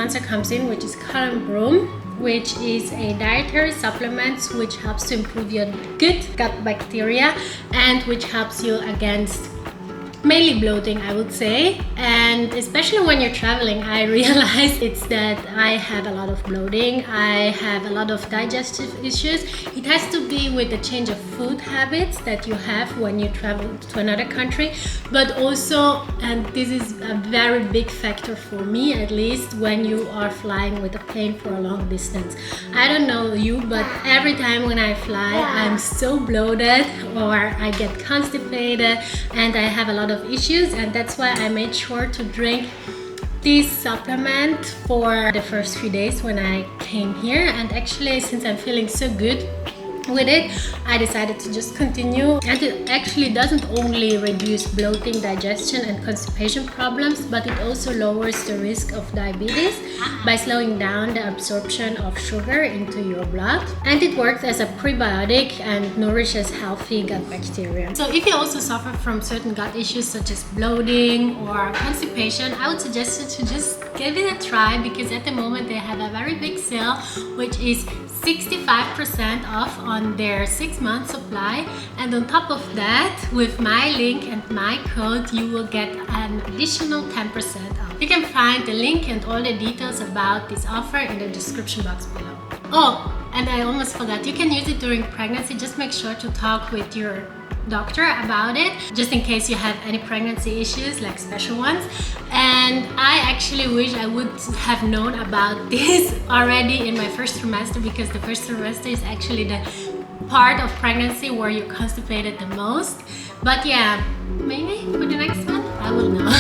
sponsor comes in, which is ambw, which is a dietary supplement which helps to improve your good gut bacteria and which helps you against mainly bloating, I would say. And especially when you're traveling, I realized it's that I have a lot of bloating, I have a lot of digestive issues. It has to be with the change of food habits that you have when you travel to another country, but also, and this is a very big factor for me at least, when you are flying with a plane for a long distance. I don't know you, but every time when I fly, I'm so bloated or I get constipated and I have a lot of issues, and that's why I made sure to drink this supplement for the first few days when I came here. And actually, since I'm feeling so good with it, I decided to just continue. And it actually doesn't only reduce bloating, digestion and constipation problems, but it also lowers the risk of diabetes by slowing down the absorption of sugar into your blood. And it works as a prebiotic and nourishes healthy gut bacteria. So if you also suffer from certain gut issues such as bloating or constipation, I would suggest you to just give it a try, because at the moment they have a very big sale, which is 65% off on their 6-month supply. And on top of that, with my link and my code, you will get an additional 10% off. You can find the link and all the details about this offer in the description box below. Oh, and I almost forgot, you can use it during pregnancy. Just make sure to talk with your doctor about it, just in case you have any pregnancy issues, like special ones. And I actually wish I would have known about this already in my first trimester, because the first trimester is actually the part of pregnancy where you're constipated the most. But yeah, maybe for the next one, I will know.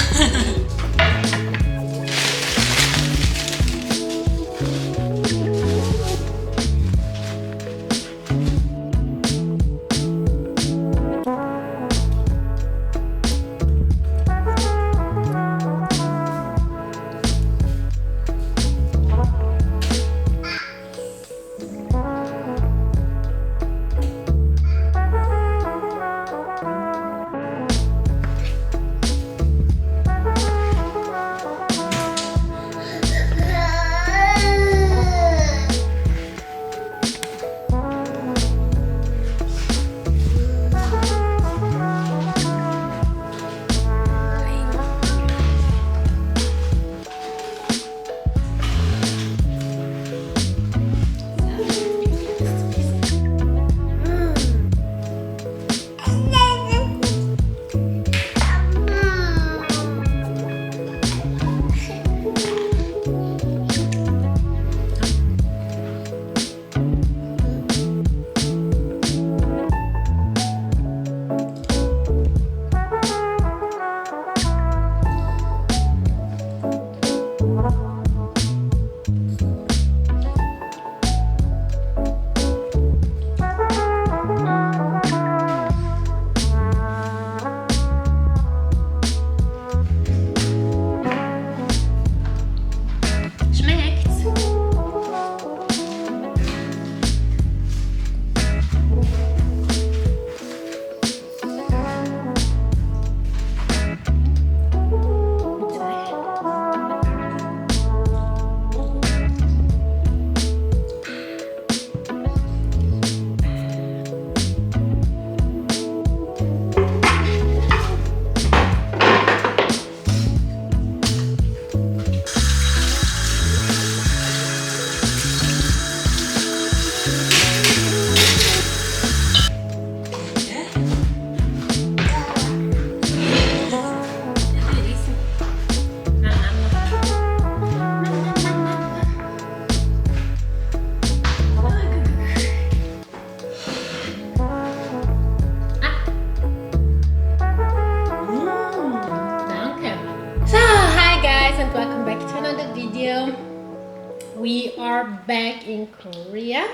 We are back in Korea.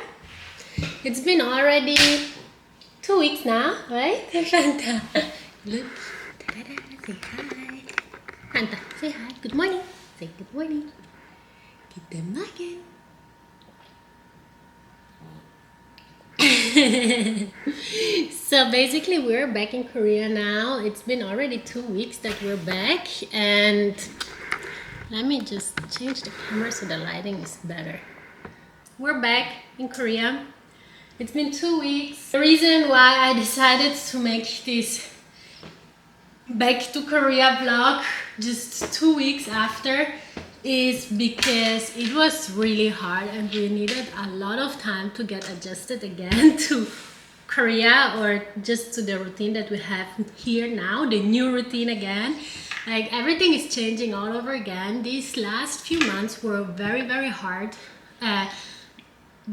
It's been already 2 weeks now, right? Fanta, look. Say hi. Fanta, say hi. Good morning. Say good morning. Good morning. So basically we're back in Korea now. It's been already 2 weeks that we're back, and Let me just change the camera so the lighting is better. We're back in Korea. It's been 2 weeks. The reason why I decided to make this back to Korea vlog just 2 weeks after is because it was really hard and we needed a lot of time to get adjusted again to Korea, or just to the routine that we have here now, the new routine again. Like, everything is changing all over again. These last few months were very, very hard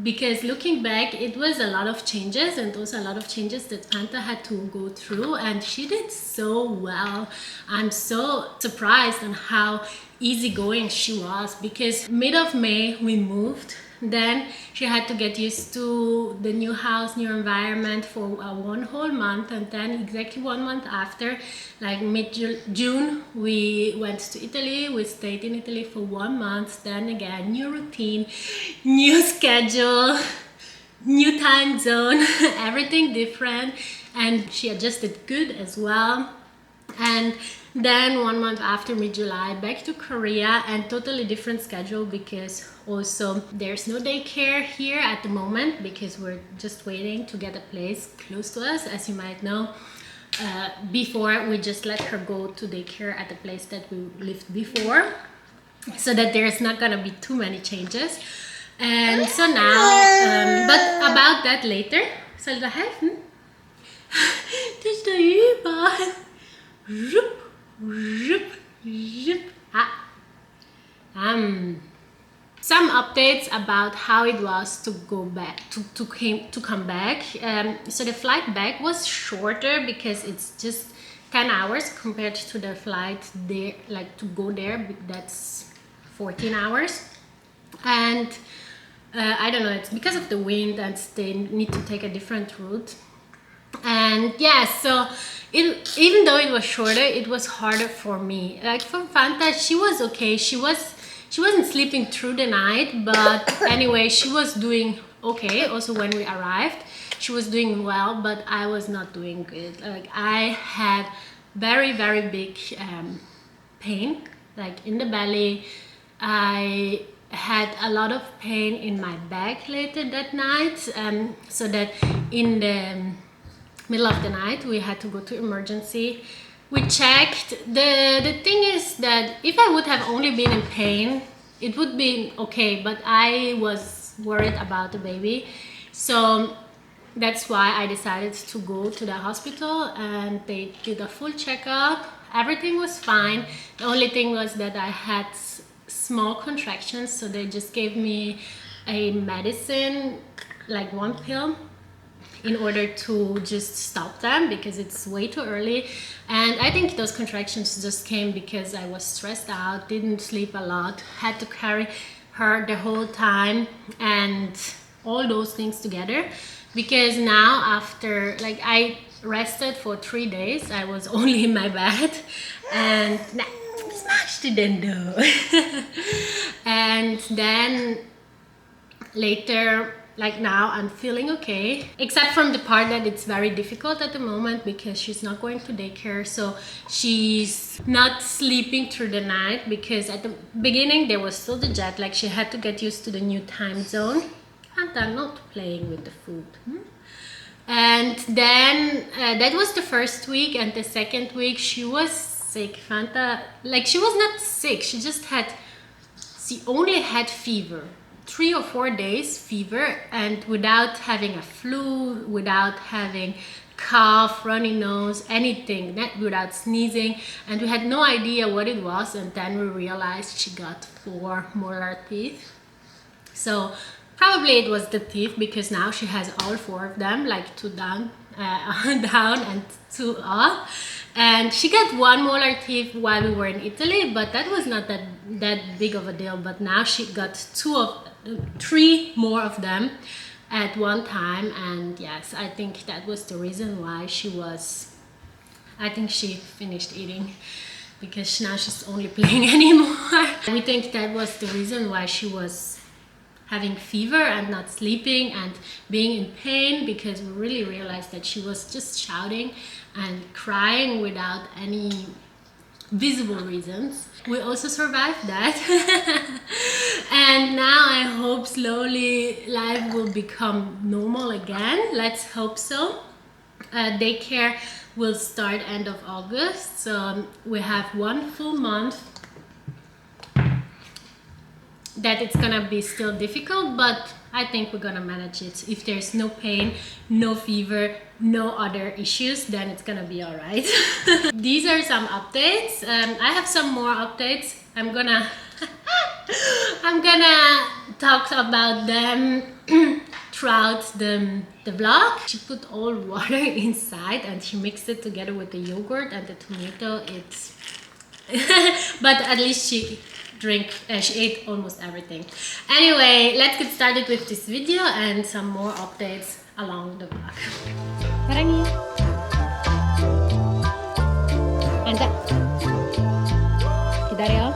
because looking back, it was a lot of changes, and also a lot of changes that Fanta had to go through, and she did so well. I'm so surprised on how easygoing she was, because mid of May we moved. Then she had to get used to the new house, new environment for 1 whole month, and then exactly 1 month after, like mid-June, we went to Italy. We stayed in Italy for 1 month. Then again, new routine, new schedule, new time zone, everything different, and she adjusted good as well. And then 1 month after, mid-July, back to Korea, and totally different schedule, because also there's no daycare here at the moment, because we're just waiting to get a place close to us. As you might know, before we just let her go to daycare at the place that we lived before, so that there's not gonna be too many changes. And so now, but about that later. Zal je dat helpen? Het is de Uber. Roep, roep, roep. Some updates about how it was to go back, to come back. So the flight back was shorter because it's just 10 hours compared to the flight there, like to go there, that's 14 hours. And I don't know, it's because of the wind, and they need to take a different route. And yeah, so even though it was shorter, it was harder for me. Like for Fanta, she was okay. She wasn't sleeping through the night, but anyway, she was doing okay. Also, when we arrived, she was doing well, but I was not doing good. Like, I had very, very big pain, like in the belly. I had a lot of pain in my back later that night, so that in the middle of the night we had to go to emergency. We checked. The thing is that if I would have only been in pain, it would be okay, but I was worried about the baby, so that's why I decided to go to the hospital, and they did a full checkup. Everything was fine. The only thing was that I had small contractions, so they just gave me a medicine, like 1 pill, in order to just stop them, because it's way too early. And I think those contractions just came because I was stressed out, didn't sleep a lot, had to carry her the whole time, and all those things together. Because now, after, like, I rested for 3 days, I was only in my bed, and smashed it in though. And then later, like now, I'm feeling okay, except from the part that it's very difficult at the moment because she's not going to daycare, so she's not sleeping through the night, because at the beginning there was still the jet lag. She had to get used to the new time zone, and I'm not playing with the food. And then that was the first week, and the second week she was sick. Fanta, like, she was not sick, she only had fever, 3 or 4 days fever, and without having a flu, without having cough, runny nose, anything, without sneezing, and we had no idea what it was. And then we realized she got 4 molar teeth. So probably it was the teeth, because now she has all 4 of them, like 2 down, down and 2 up. And she got 1 molar teeth while we were in Italy, but that was not that big of a deal. But now she got 3 more of them at one time. And yes, I think that was the reason why I think she finished eating, because now she's only playing anymore. We think that was the reason why she was having fever and not sleeping and being in pain, because we really realized that she was just shouting and crying without any visible reasons. We also survived that. And now I hope slowly life will become normal again. Let's hope so. Daycare will start end of August, so we have 1 full month that it's gonna be still difficult, but I think we're gonna manage it. If there's no pain, no fever, no other issues, then it's gonna be all right. These are some updates. I have some more updates. I'm gonna talk about them throughout the vlog. She put all water inside and she mixed it together with the yogurt and the tomato. It's but at least she ate almost everything. Anyway, let's get started with this video and some more updates along the vlog. Sarangi. Anda. 기다려.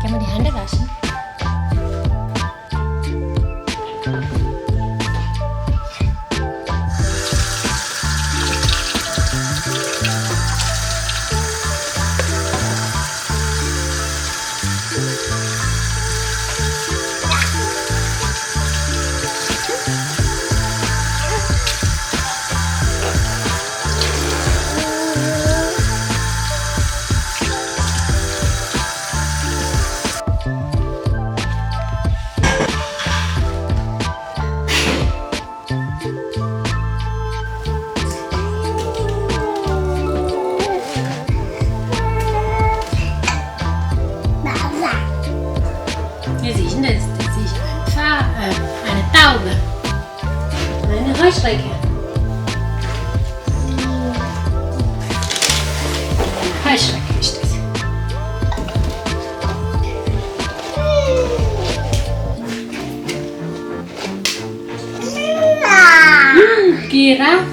Kan mau di handa gak sih? Hier sehen das sich einfach eine Taube, eine Heuschrecke. Eine Heuschrecke ist das. Giraffe.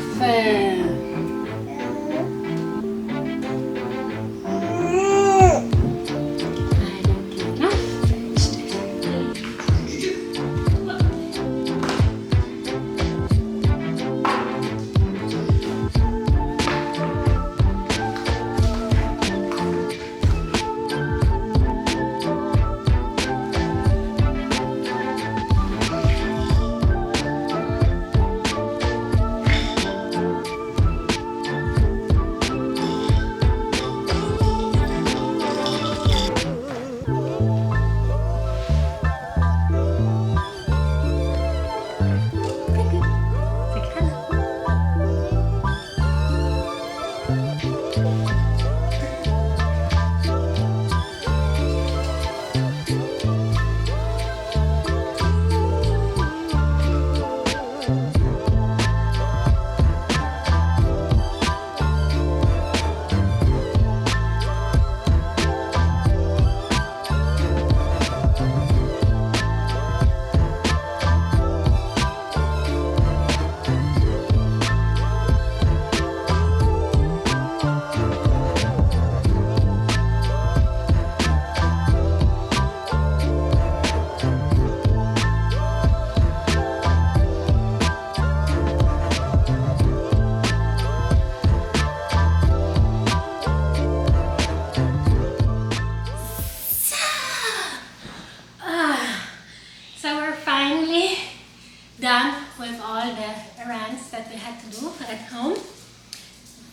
Done with all the errands that we had to do at home.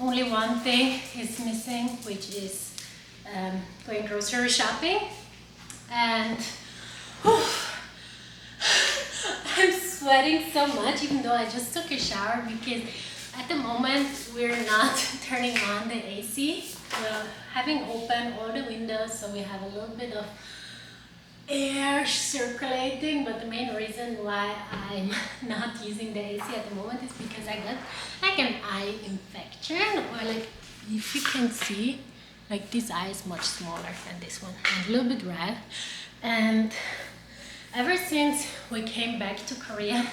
Only one thing is missing, which is going grocery shopping. And I'm sweating so much, even though I just took a shower, because at the moment we're not turning on the AC. We're having open all the windows, so we have a little bit of air circulating, but the main reason why I'm not using the AC at the moment is because I got like an eye infection, or like if you can see, like this eye is much smaller than this one and a little bit red. And ever since we came back to Korea,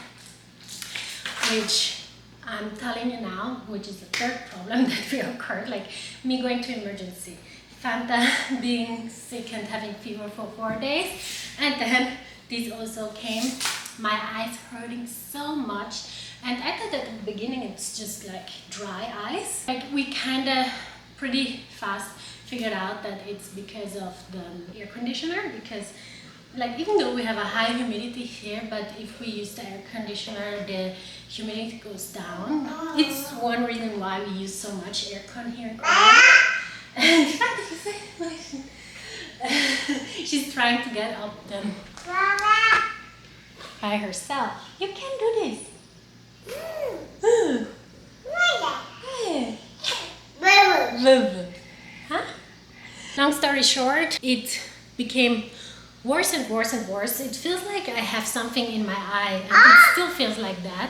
which I'm telling you now, which is the third problem that we occurred, like me going to emergency, Fanta being sick and having fever for 4 days, and then this also came. My eyes hurting so much, and I thought at the beginning it's just like dry eyes. Like we kind of pretty fast figured out that it's because of the air conditioner, because like even though we have a high humidity here, but if we use the air conditioner, the humidity goes down. It's one reason why we use so much aircon here in Korea. And she's trying to get up then by herself. You can do this. Huh? Long story short, it became worse and worse and worse. It feels like I have something in my eye, and it still feels like that.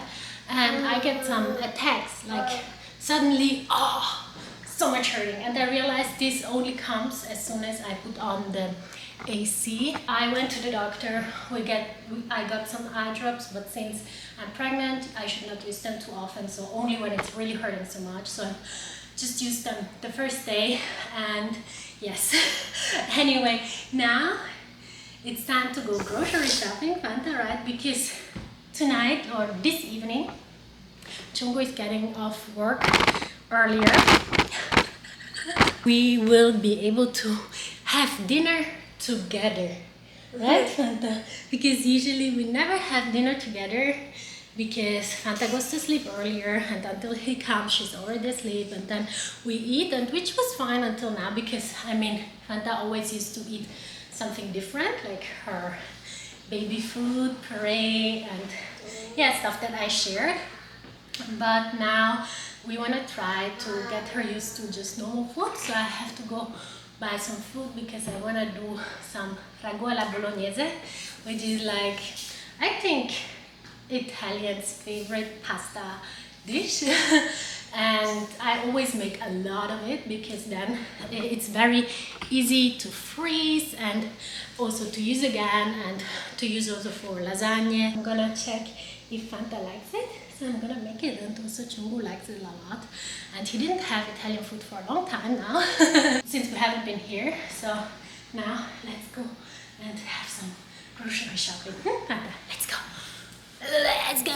And I get some attacks, like suddenly, oh, so much hurting. And I realized this only comes as soon as I put on the AC. I went to the doctor. I got some eye drops, but since I'm pregnant, I should not use them too often. So only when it's really hurting so much. So just use them the first day, and yes. Anyway, now it's time to go grocery shopping, Fanta, right? Because tonight or this evening, Chungo is getting off work earlier. We will be able to have dinner together, right, Fanta? Because usually we never have dinner together, because Fanta goes to sleep earlier, and until he comes she's already asleep, and then we eat, and which was fine until now, because I mean Fanta always used to eat something different, like her baby food, puree, and yeah, stuff that I shared. But now we want to try to get her used to just normal food, so I have to go buy some food because I want to do some ragu alla bolognese, which is like, I think, Italian's favorite pasta dish. And I always make a lot of it because then it's very easy to freeze and also to use again, and to use also for lasagna. I'm gonna check if Fanta likes it, so I'm gonna make it, and also Chungu likes it a lot, and he didn't have Italian food for a long time now since we haven't been here. So now let's go and have some grocery shopping. Fanta, let's go. Let's go.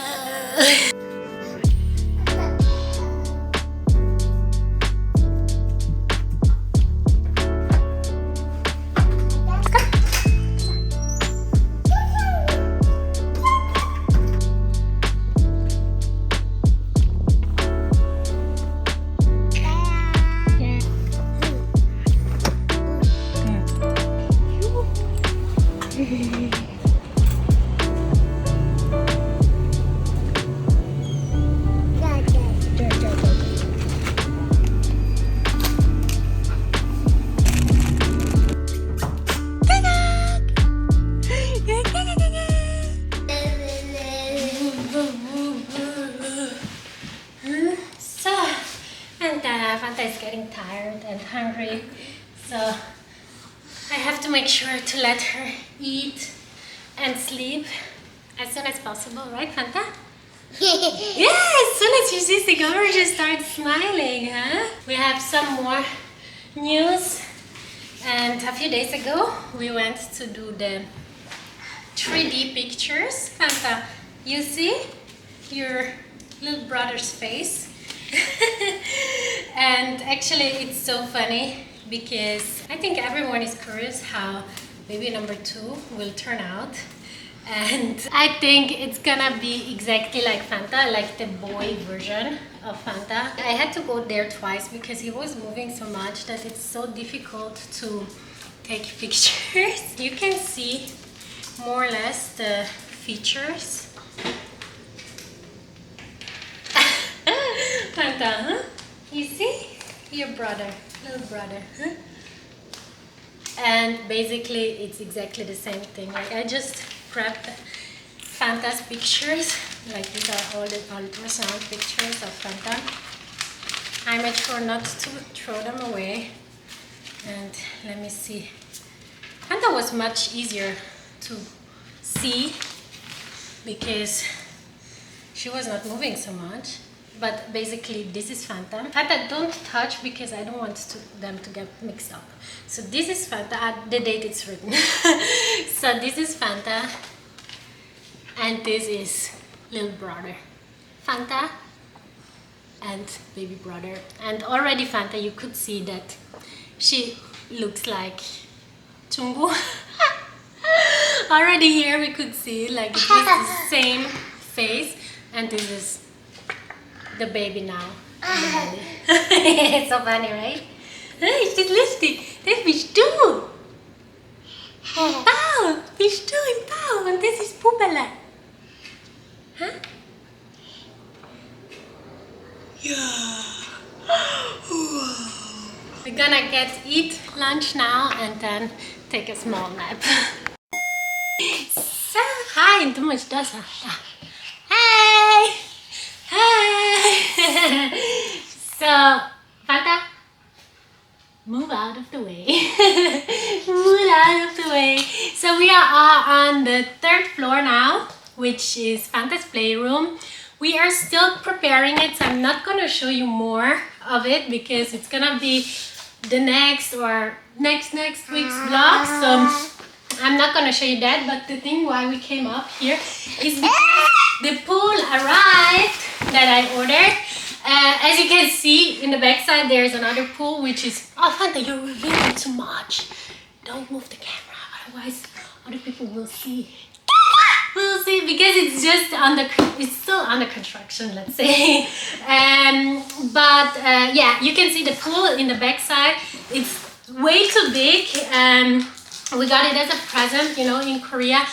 Fanta is getting tired and hungry, so I have to make sure to let her eat and sleep as soon as possible, right, Fanta? Yeah, as soon as she sees the camera, she starts smiling, huh? We have some more news, and a few days ago we went to do the 3D pictures. Fanta, you see your little brother's face? And actually it's so funny because I think everyone is curious how baby number 2 will turn out, and I think it's gonna be exactly like Fanta, like the boy version of Fanta. I had to go there twice because he was moving so much that it's so difficult to take pictures. You can see more or less the features. Fanta, huh? You see? Your brother, little brother, huh? And basically it's exactly the same thing. Like I just grabbed Fanta's pictures. Like these are all the ultrasound pictures of Fanta. I made sure not to throw them away. And let me see. Fanta was much easier to see because she was not moving so much. but basically this is Fanta. Fanta, don't touch because I don't want them to get mixed up. So this is Fanta, the date it's written. So this is Fanta, and this is little brother. Fanta and baby brother. And already Fanta, you could see that she looks like Chungu. Already here we could see like it is the same face, and this is the baby now. It's so funny, right? Hey, she's lustig. Das bist du. Paul, bist du im Paul und das ist Pupala. Huh? Yeah. We're gonna eat lunch now and then take a small nap. So, hi, du musst das sagen. Hey! Hey! So, Fanta, move out of the way. Move out of the way. So we are on the 3rd floor now, which is Fanta's playroom. We are still preparing it, so I'm not gonna show you more of it because it's gonna be the next week's vlog. So I'm not gonna show you that. But the thing why we came up here is because the pool arrived that I ordered. As you can see in the backside, there's another pool, which is... Oh, Fanta, you're revealing too much. Don't move the camera, otherwise other people will see. We'll see, because it's just it's still under construction, let's say. But yeah, you can see the pool in the backside. It's way too big. We got it as a present. You know, in Korea,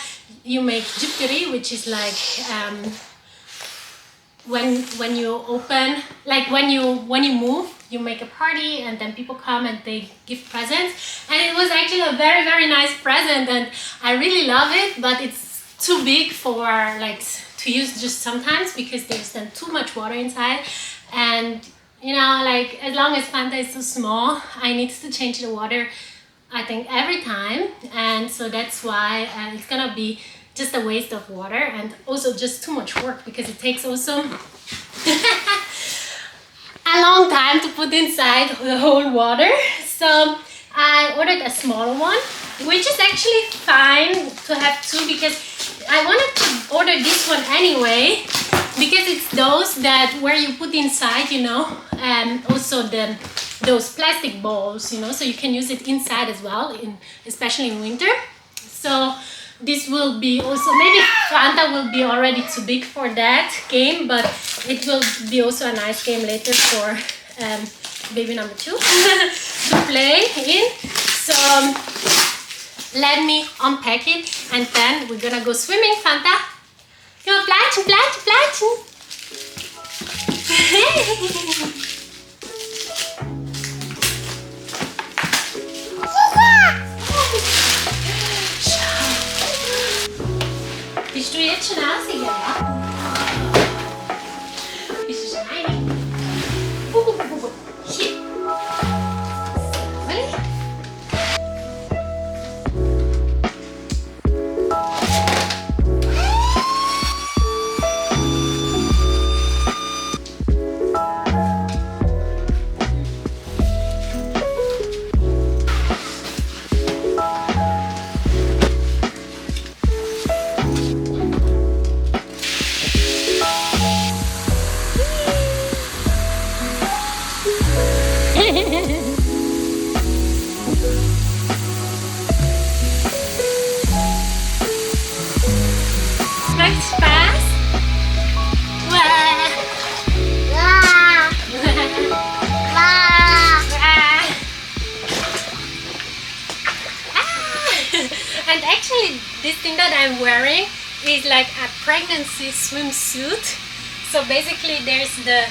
you make Dietary, which is like when you open, like when you move, you make a party and then people come and they give presents. And it was actually a very, very nice present, and I really love it, but it's too big for like to use just sometimes because there's then too much water inside. And you know, like as long as Fanta is so small, I need to change the water, I think, every time. And so that's why it's gonna be just a waste of water and also just too much work because it takes also a long time to put inside the whole water. So I ordered a smaller one, which is actually fine to have two because I wanted to order this one anyway because it's those that where you put inside, you know, and also those plastic bowls, you know, so you can use it inside as well, especially in winter. So this will be also, maybe Fanta will be already too big for that game, but it will be also a nice game later for baby number 2 to play in. So let me unpack it and then we're gonna go swimming, Fanta. Go platschen, platschen, platschen. Bist du jetzt schon ausgegangen? Bist du schon einig? Hier. Macht Spaß? And actually this thing that I'm wearing is like a pregnancy swimsuit. So basically there's the,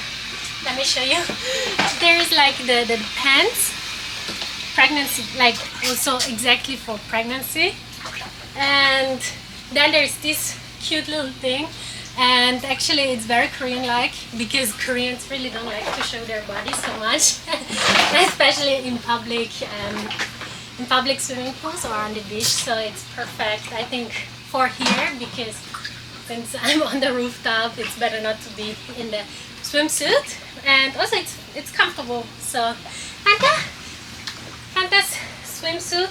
let me show you, there's like the pants, pregnancy, like also exactly for pregnancy, and then there's this cute little thing, and actually it's very Korean like because Koreans really don't like to show their bodies so much, especially in public swimming pools or on the beach. So it's perfect, I think, for here because since I'm on the rooftop, it's better not to be in the swimsuit, and also it's comfortable. So Fanta's swimsuit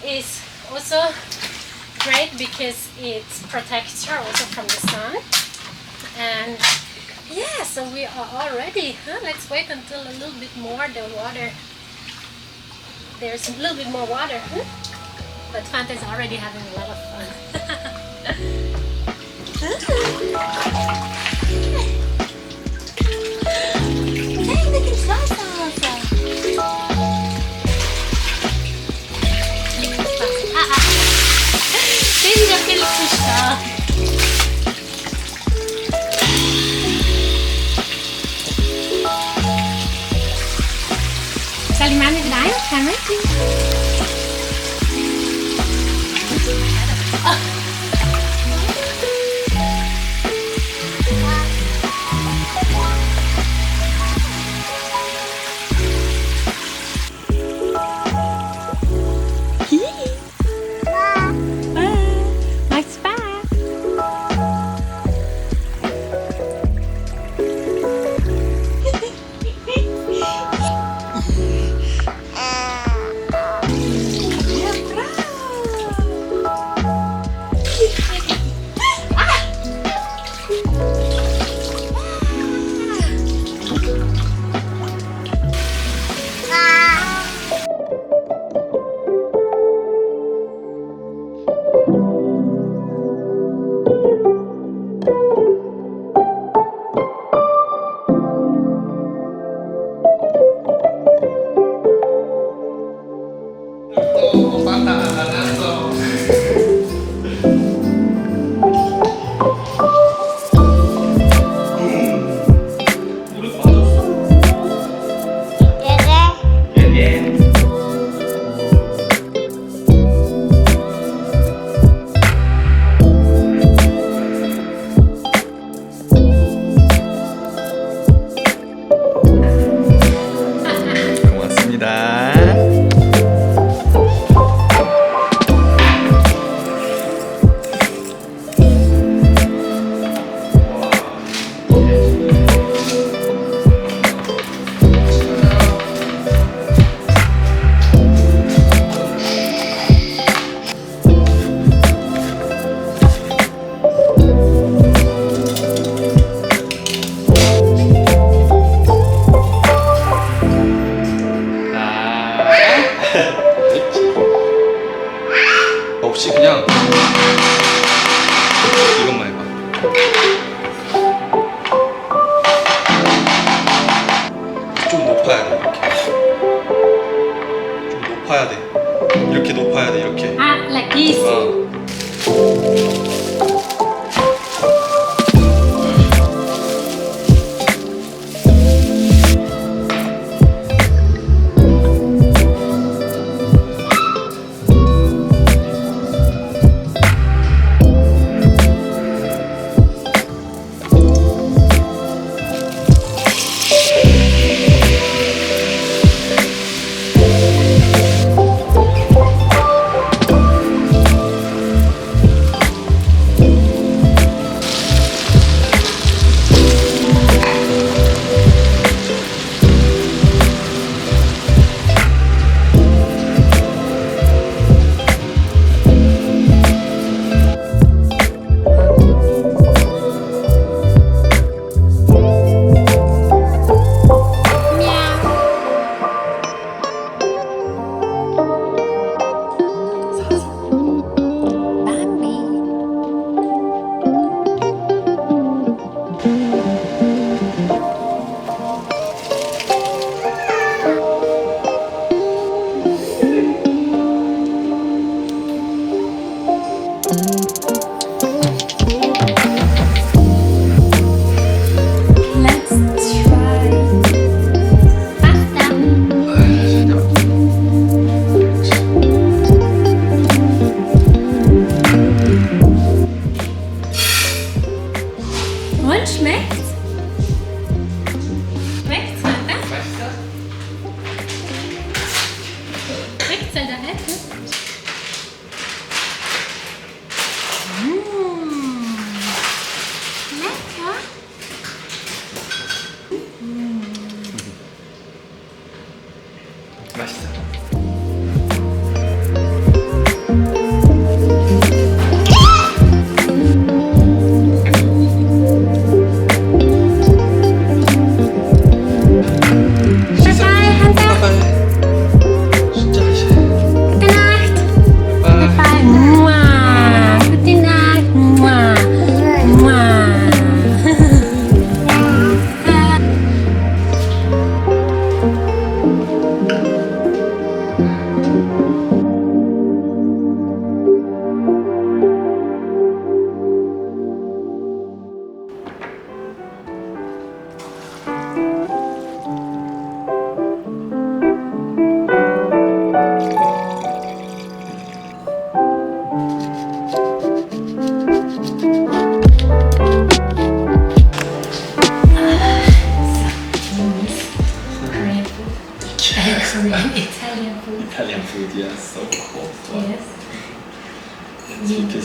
is also great because it protects her also from the sun. And yeah, so we are all ready. Let's wait until a little bit more the water. There's a little bit more water, but Fanta's already having a lot of fun. Hey, look at Salsa! Sędzia Filipusza. Zal die man even aan? Gaan we? 없이 그냥 이것만 해봐. 좀 높아야 돼. 이렇게 좀 높아야 돼. 이렇게 높아야 돼. 이렇게. Like this.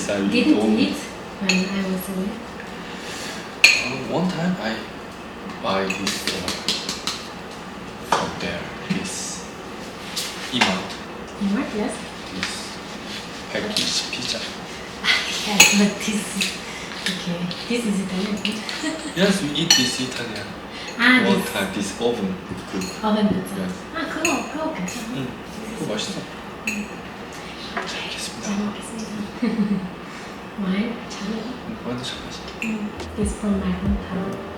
Yes, I didn't don't. eat when I was away. One time I buy this from there. This Emart. What? Yes. This package pizza. Yes, but this is okay. This is Italian food. Yes, we eat this Italian. 아, One this time this oven cook. oven pizza. Yes. 아, 그거 괜찮아. 그거 맛있어. 잘 먹겠습니다. 먹겠습니다. 와인 잘 먹어. 완전 잘 맛있어. This from my hometown.